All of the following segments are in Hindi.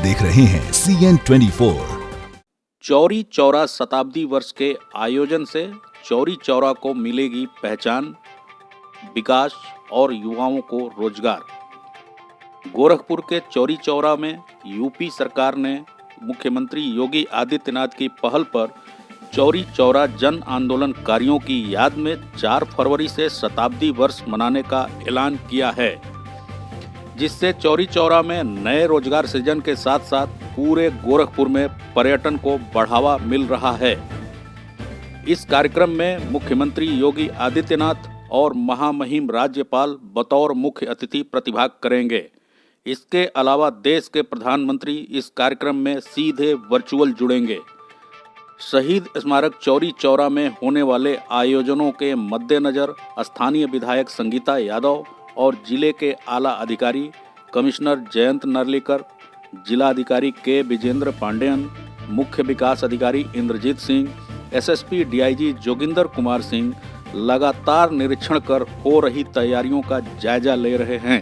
देख रहे हैं CN24। चौरी चौरा शताब्दी वर्ष के आयोजन से चौरी चौरा को मिलेगी पहचान, विकास और युवाओं को रोजगार। गोरखपुर के चौरी चौरा में यूपी सरकार ने मुख्यमंत्री योगी आदित्यनाथ की पहल पर चौरी चौरा जन आंदोलनकारियों की याद में 4 फरवरी से शताब्दी वर्ष मनाने का ऐलान किया है, जिससे चौरी चौरा में नए रोजगार सृजन के साथ साथ पूरे गोरखपुर में पर्यटन को बढ़ावा मिल रहा है। इस कार्यक्रम में मुख्यमंत्री योगी आदित्यनाथ और महामहिम राज्यपाल बतौर मुख्य अतिथि प्रतिभाग करेंगे। इसके अलावा देश के प्रधानमंत्री इस कार्यक्रम में सीधे वर्चुअल जुड़ेंगे। शहीद स्मारक चौरी चौरा में होने वाले आयोजनों के मद्देनजर स्थानीय विधायक संगीता यादव और जिले के आला अधिकारी कमिश्नर जयंत नरलीकर, जिलाधिकारी के विजेंद्र पांडेयन, मुख्य विकास अधिकारी इंद्रजीत सिंह, एसएसपी डीआईजी जोगिंदर कुमार सिंह लगातार निरीक्षण कर हो रही तैयारियों का जायजा ले रहे हैं।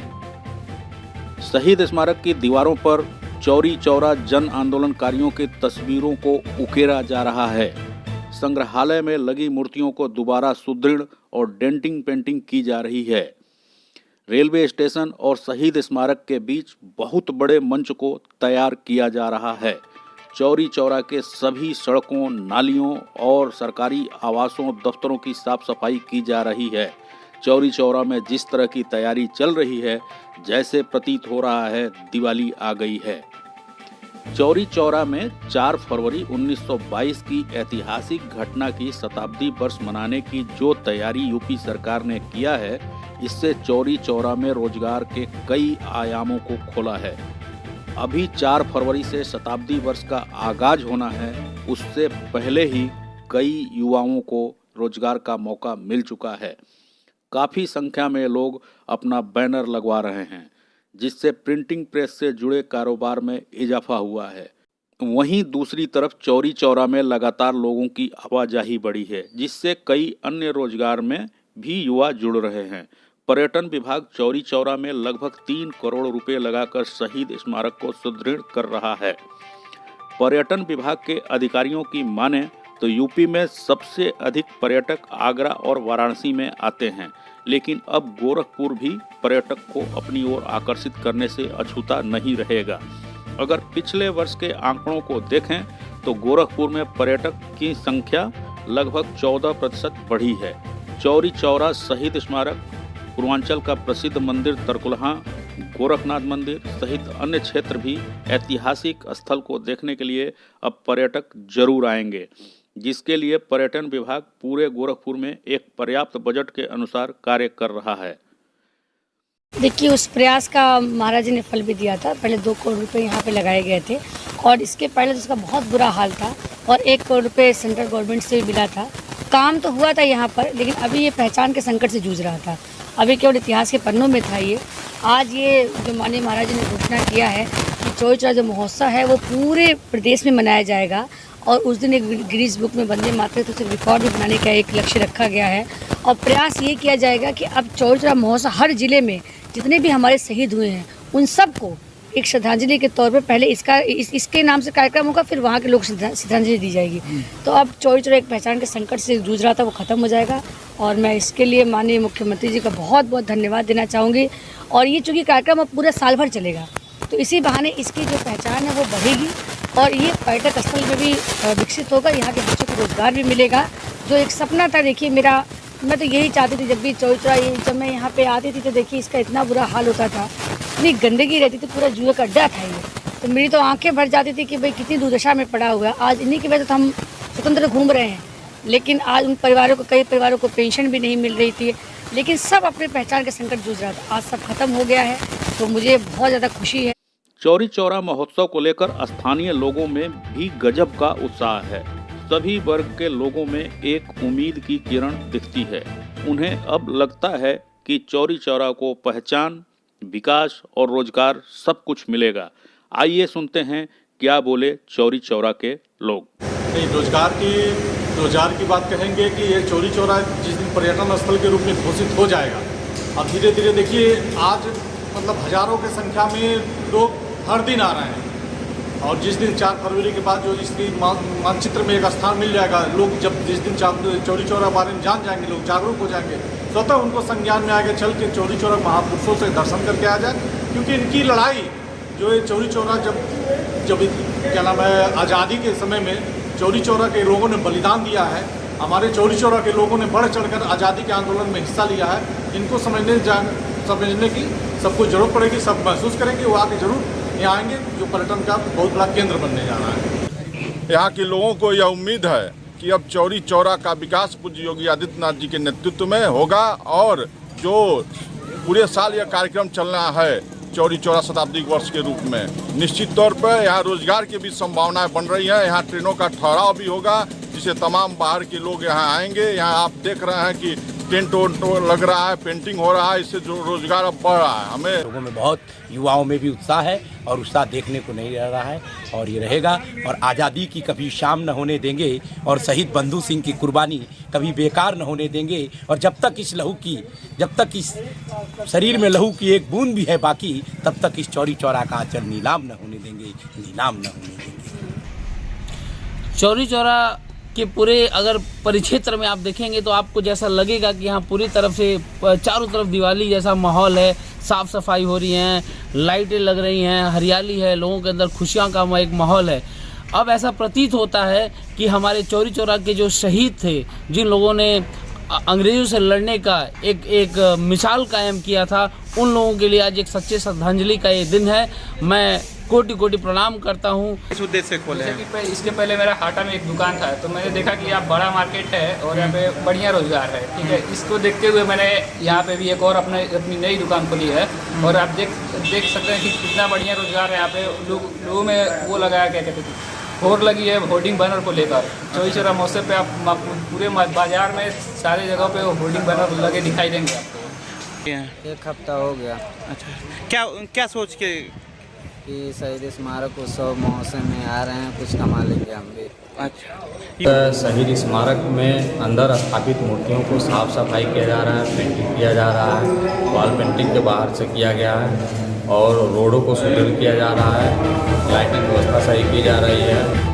शहीद स्मारक की दीवारों पर चौरी चौरा जन आंदोलनकारियों की तस्वीरों को उकेरा जा रहा है। संग्रहालय में लगी मूर्तियों को दोबारा सुदृढ़ और डेंटिंग पेंटिंग की जा रही है। रेलवे स्टेशन और शहीद स्मारक के बीच बहुत बड़े मंच को तैयार किया जा रहा है। चौरी चौरा के सभी सड़कों, नालियों और सरकारी आवासों, दफ्तरों की साफ सफाई की जा रही है। चौरी चौरा में जिस तरह की तैयारी चल रही है, जैसे प्रतीत हो रहा है दिवाली आ गई है। चौरी चौरा में 4 फरवरी 1922 की ऐतिहासिक घटना की शताब्दी वर्ष मनाने की जो तैयारी यूपी सरकार ने किया है, इससे चौरी चौरा में रोजगार के कई आयामों को खोला है। अभी 4 फरवरी से शताब्दी वर्ष का आगाज होना है, उससे पहले ही कई युवाओं को रोजगार का मौका मिल चुका है। काफ़ी संख्या में लोग अपना बैनर लगवा रहे हैं, जिससे प्रिंटिंग प्रेस से जुड़े कारोबार में इजाफा हुआ है। वहीं दूसरी तरफ चौरी चौरा में लगातार लोगों की आवाजाही बढ़ी है, जिससे कई अन्य रोजगार में भी युवा जुड़ रहे हैं। पर्यटन विभाग चौरी चौरा में लगभग 3 करोड़ रुपए लगाकर शहीद स्मारक को सुदृढ़ कर रहा है। पर्यटन विभाग के अधिकारियों की माने तो यूपी में सबसे अधिक पर्यटक आगरा और वाराणसी में आते हैं, लेकिन अब गोरखपुर भी पर्यटक को अपनी ओर आकर्षित करने से अछूता नहीं रहेगा। अगर पिछले वर्ष के आंकड़ों को देखें तो गोरखपुर में पर्यटक की संख्या लगभग 14% बढ़ी है। चौरी चौरा शहीद स्मारक, पूर्वांचल का प्रसिद्ध मंदिर तरकुलहा, गोरखनाथ मंदिर सहित अन्य क्षेत्र भी ऐतिहासिक स्थल को देखने के लिए अब पर्यटक जरूर आएंगे, जिसके लिए पर्यटन विभाग पूरे गोरखपुर में एक पर्याप्त बजट के अनुसार कार्य कर रहा है। देखिए, उस प्रयास का महाराज जी ने फल भी दिया था। पहले 2 करोड़ रुपए यहाँ पे लगाए गए थे और इसके पहले तो उसका बहुत बुरा हाल था और 1 करोड़ रुपए सेंट्रल गवर्नमेंट से भी मिला था। काम तो हुआ था यहाँ पर, लेकिन अभी ये पहचान के संकट से जूझ रहा था। अभी केवल इतिहास के पन्नों में था ये। आज ये जो माननीय महाराज जी ने घोषणा किया है कि चौरी चौरा जो महोत्सव है वो पूरे प्रदेश में मनाया जाएगा और उस दिन एक गिनीज बुक में वंदे मातरम तो रिकॉर्ड भी बनाने का एक लक्ष्य रखा गया है और प्रयास ये किया जाएगा कि अब चौरी चौरा महोत्सव हर जिले में जितने भी हमारे शहीद हुए हैं उन सबको एक श्रद्धांजलि के तौर पे पहले इसके नाम से कार्यक्रम होगा, फिर वहाँ के लोग श्रद्धांजलि दी जाएगी। तो अब चौरी चौरा एक पहचान के संकट से जूझ रहा था, वो खत्म हो जाएगा और मैं इसके लिए माननीय मुख्यमंत्री जी का बहुत बहुत धन्यवाद देना चाहूँगी। और ये चूँकि कार्यक्रम अब पूरा साल भर चलेगा, तो इसी बहाने इसकी जो पहचान है वो बढ़ेगी और ये पर्यटक स्थल में भी विकसित होगा। यहाँ के बच्चों को रोजगार भी मिलेगा, जो एक सपना था। देखिए मैं तो यही चाहती थी, जब भी चौरी चौरा जब मैं यहाँ पे आती थी तो देखिए इसका इतना बुरा हाल होता था, इतनी गंदगी रहती थी, पूरा जुए का अड्डा था ये। तो मेरी तो आंखें भर जाती थी कि भाई कितनी दुर्दशा में पड़ा हुआ है। आज इन्हीं की वजह से हम स्वतंत्र घूम रहे हैं, लेकिन आज उन परिवारों को, कई परिवारों को पेंशन भी नहीं मिल रही थी, लेकिन सब अपने पहचान के संकट जूझ रहा था। आज सब खत्म हो गया है, तो मुझे बहुत ज़्यादा खुशी है। चौरी चौरा महोत्सव को लेकर स्थानीय लोगों में भी गजब का उत्साह है। सभी वर्ग के लोगों में एक उम्मीद की किरण दिखती है। उन्हें अब लगता है कि चौरी चौरा को पहचान, विकास और रोजगार सब कुछ मिलेगा। आइए सुनते हैं क्या बोले चौरी चौरा के लोग। नहीं, रोजगार की बात कहेंगे कि ये चौरी चौरा जिस दिन पर्यटन स्थल के रूप में घोषित हो जाएगा, अब धीरे धीरे देखिए आज मतलब हजारों की संख्या में लोग हर दिन आ रहे हैं और जिस दिन 4 फरवरी के बाद जो इसकी मानचित्र में एक स्थान मिल जाएगा, लोग जब जिस दिन चौरी चौरा बारे में जान जाएंगे, लोग जागरूक हो जाएंगे, स्वतः उनको संज्ञान में आगे चल के चौरी चौरा महापुरुषों से दर्शन करके आ जाए। क्योंकि इनकी लड़ाई जो ये चौरी चौरा जब क्या नाम है आज़ादी के समय में चौरी चौरा के लोगों ने बलिदान दिया है, हमारे चौरी चौरा के लोगों ने बढ़ चढ़कर आज़ादी के आंदोलन में हिस्सा लिया है। इनको समझने की सबको जरूरत पड़ेगी, सब महसूस करेंगे, वो आके जरूर यहाँ आएंगे, जो पर्यटन का बहुत बड़ा केंद्र बनने जा रहा है। यहाँ के लोगों को यह उम्मीद है कि अब चौरी चौरा का विकास पूज्य योगी आदित्यनाथ जी के नेतृत्व में होगा और जो पूरे साल यह कार्यक्रम चलना है चौरी चौरा शताब्दी वर्ष के रूप में, निश्चित तौर पर यहाँ रोजगार की भी संभावनाएं बन रही हैं। यहाँ ट्रेनों का ठहराव भी होगा, जिससे तमाम बाहर के लोग यहाँ आएंगे। यहाँ आप देख रहे हैं कि टेंट लग रहा है, पेंटिंग हो रहा है, इससे जो रोजगार अब बढ़ रहा है। हमें लोगों में बहुत, युवाओं में भी उत्साह है और उत्साह देखने को नहीं रह रहा है और ये रहेगा। और आज़ादी की कभी शाम न होने देंगे और शहीद बंधु सिंह की कुर्बानी कभी बेकार न होने देंगे। और जब तक इस शरीर में लहू की एक बूंद भी है बाकी, तब तक इस चौरी चौरा का आंचल नीलाम न होने देंगे, नीलाम न होने देंगे। चौरी चौरा के पूरे अगर परिक्षेत्र में आप देखेंगे तो आपको जैसा लगेगा कि यहाँ पूरी तरफ से चारों तरफ दिवाली जैसा माहौल है, साफ़ सफाई हो रही है, लाइटें लग रही हैं, हरियाली है, लोगों के अंदर खुशियाँ का एक माहौल है। अब ऐसा प्रतीत होता है कि हमारे चौरी चौरा के जो शहीद थे, जिन लोगों ने अंग्रेज़ों से लड़ने का एक मिसाल कायम किया था, उन लोगों के लिए आज एक सच्चे श्रद्धांजलि का ये दिन है। मैं कोटि कोटि प्रणाम करता हूँ। इस उद्देश्य से खोले हैं? इसके पहले मेरा हाटा में एक दुकान था, तो मैंने देखा कि यहाँ बड़ा मार्केट है और यहाँ पे बढ़िया रोजगार है, ठीक है। इसको देखते हुए मैंने यहाँ पे भी एक और अपनी नई दुकान खोली है और आप देख सकते हैं कि कितना बढ़िया रोजगार है यहाँ पे। लोगों में वो लगाया, क्या कहते थे, होर लगी है होर्डिंग बैनर को लेकर। चौरी चौरा महोत्सव पे आप पूरे बाजार में सारी जगहों पे होर्डिंग बैनर लगे दिखाई देंगे आपको। एक हफ्ता हो गया। अच्छा, क्या सोच के कि शहीद स्मारक उत्सव महोत्सव में आ रहे हैं, कुछ कमा लेंगे हम भी। अच्छा, शहीद स्मारक में अंदर स्थापित मूर्तियों को साफ सफाई किया जा रहा है, पेंटिंग किया जा रहा है, वॉल पेंटिंग के बाहर से किया गया है और रोडों को सुदृढ़ किया जा रहा है, लाइटिंग व्यवस्था सही की जा रही है।